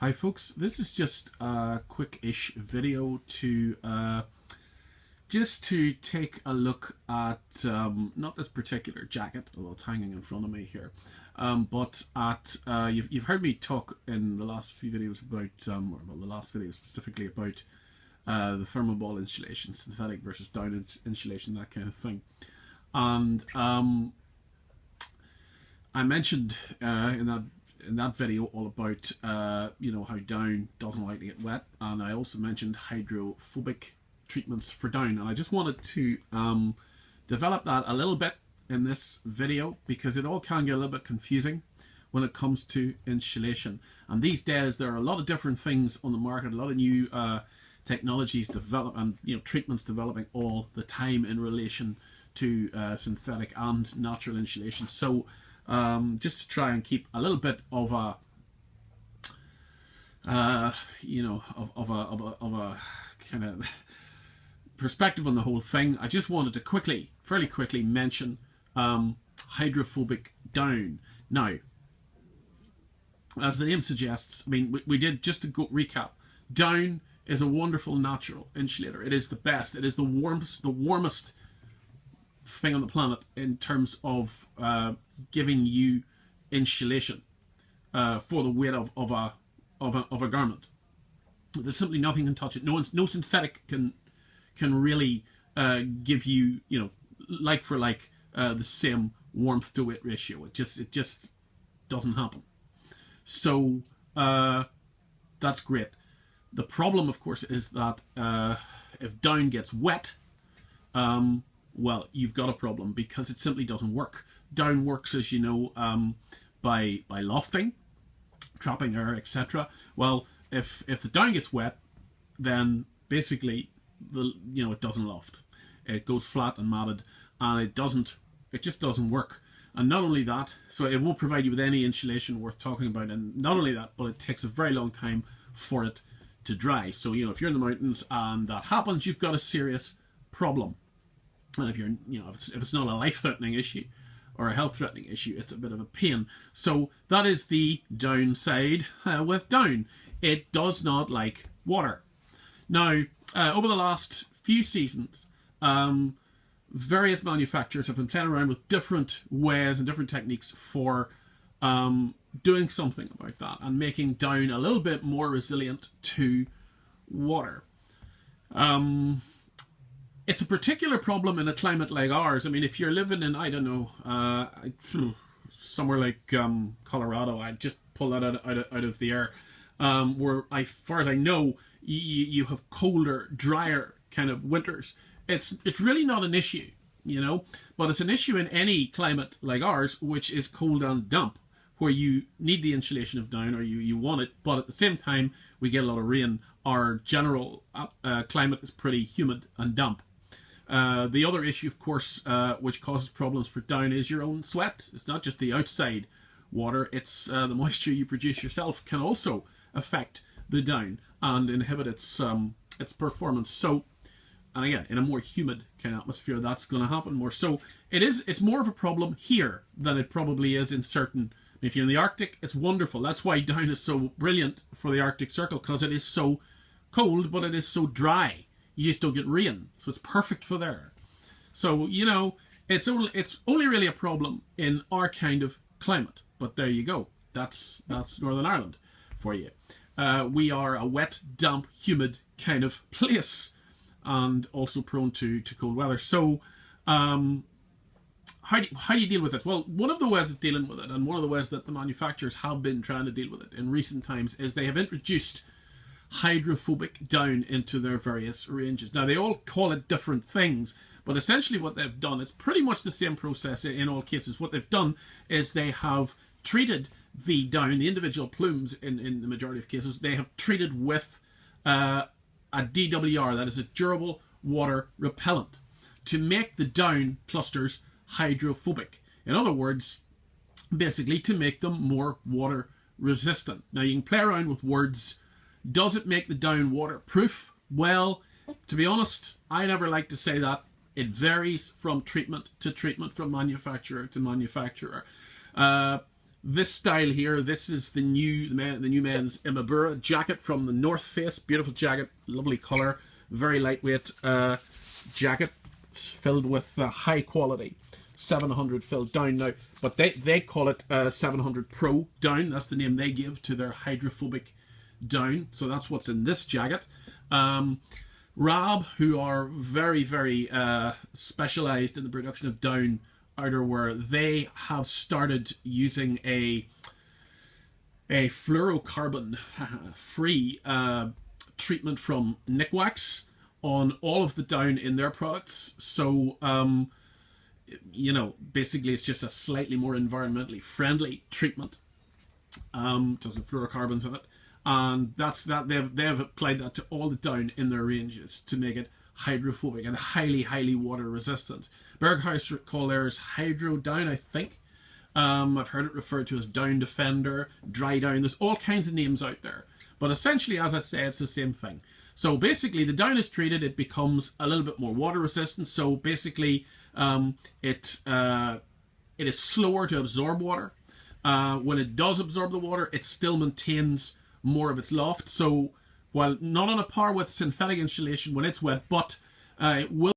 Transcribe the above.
Hi folks, this is just a quick-ish video to take a look at not this particular jacket, although it's hanging in front of me here, but at you've heard me talk in the last few videos about, or well, the last video specifically about the thermoball insulation, synthetic versus down insulation, that kind of thing, and I mentioned in that video all about you know, how down doesn't like to get wet, and I also mentioned hydrophobic treatments for down, and I just wanted to develop that a little bit in this video because it all can get a little bit confusing when it comes to insulation. And these days there are a lot of different things on the market, a lot of new technologies develop, and you know, treatments developing all the time in relation to synthetic and natural insulation. So just to try and keep a little bit of a you know, of a kind of perspective on the whole thing, I just wanted to fairly quickly mention hydrophobic down. Now, as the name suggests, I mean, we did, just to go recap, down is a wonderful natural insulator. It is the best. It is the warmest thing on the planet in terms of giving you insulation for the weight of a garment. There's simply nothing can touch it. No synthetic can really give you, you know, like for like, the same warmth to weight ratio. It just doesn't happen. So that's great. The problem, of course, is that if down gets wet, well, you've got a problem because it simply doesn't work. Down works, as you know, by lofting, trapping air, etc. Well, if the down gets wet, then basically it doesn't loft. It goes flat and matted, and it just doesn't work. And not only that, so it won't provide you with any insulation worth talking about. And not only that, but it takes a very long time for it to dry. So, you know, if you're in the mountains and that happens, you've got a serious problem. And if you're, you know, if it's not a life-threatening issue or a health-threatening issue, it's a bit of a pain. So that is the downside with down. It does not like water. Now, over the last few seasons, various manufacturers have been playing around with different ways and different techniques for doing something about that and making down a little bit more resilient to water. It's a particular problem in a climate like ours. I mean, if you're living in, I don't know, somewhere like Colorado, I just pull that out of the air, where, as far as I know, you have colder, drier kind of winters. It's really not an issue, you know, but it's an issue in any climate like ours, which is cold and damp, where you need the insulation of down, or you want it, but at the same time we get a lot of rain. Our general climate is pretty humid and damp. The other issue, of course, which causes problems for down is your own sweat. It's not just the outside water, it's the moisture you produce yourself can also affect the down and inhibit its performance. So, and again, in a more humid kind of atmosphere, that's going to happen more. So it's more of a problem here than it probably is in certain. If you're in the Arctic, it's wonderful. That's why down is so brilliant for the Arctic Circle, because it is so cold, but it is so dry. You just don't get rain, so it's perfect for there. So, you know, it's only really a problem in our kind of climate. But there you go. That's Northern Ireland for you. We are a wet, damp, humid kind of place, and also prone to cold weather. So, how do you deal with it? Well, one of the ways of dealing with it, and one of the ways that the manufacturers have been trying to deal with it in recent times, is they have introduced hydrophobic down into their various ranges. Now, they all call it different things, but essentially what they've done, it's pretty much the same process in all cases. What they've done is they have treated the down, the individual plumes in the majority of cases, they have treated with a DWR, that is a durable water repellent, to make the down clusters hydrophobic. In other words, basically to make them more water resistant. Now, you can play around with words. Does it make the down waterproof? Well, to be honest, I never like to say that. It varies from treatment to treatment, from manufacturer to manufacturer. this style here, this is the new men's Imabura jacket from the North Face. Beautiful jacket, lovely colour, very lightweight jacket. It's filled with high quality 700 filled down now, but they call it 700 Pro down. That's the name they give to their hydrophobic down. So that's what's in this jacket. Rab, who are very specialised in the production of down outerwear, they have started using a fluorocarbon free treatment from Nikwax on all of the down in their products. So you know, basically it's just a slightly more environmentally friendly treatment. Doesn't fluorocarbons in it, and they've applied that to all the down in their ranges to make it hydrophobic and highly water resistant. Berghaus call theirs Hydro Down, I think. I've heard it referred to as Down Defender, Dry Down. There's all kinds of names out there, but essentially, as I say, it's the same thing. So basically, the down is treated, it becomes a little bit more water resistant. So basically, it is slower to absorb water. When it does absorb the water, it still maintains more of its loft. So while not on a par with synthetic insulation when it's wet, but it will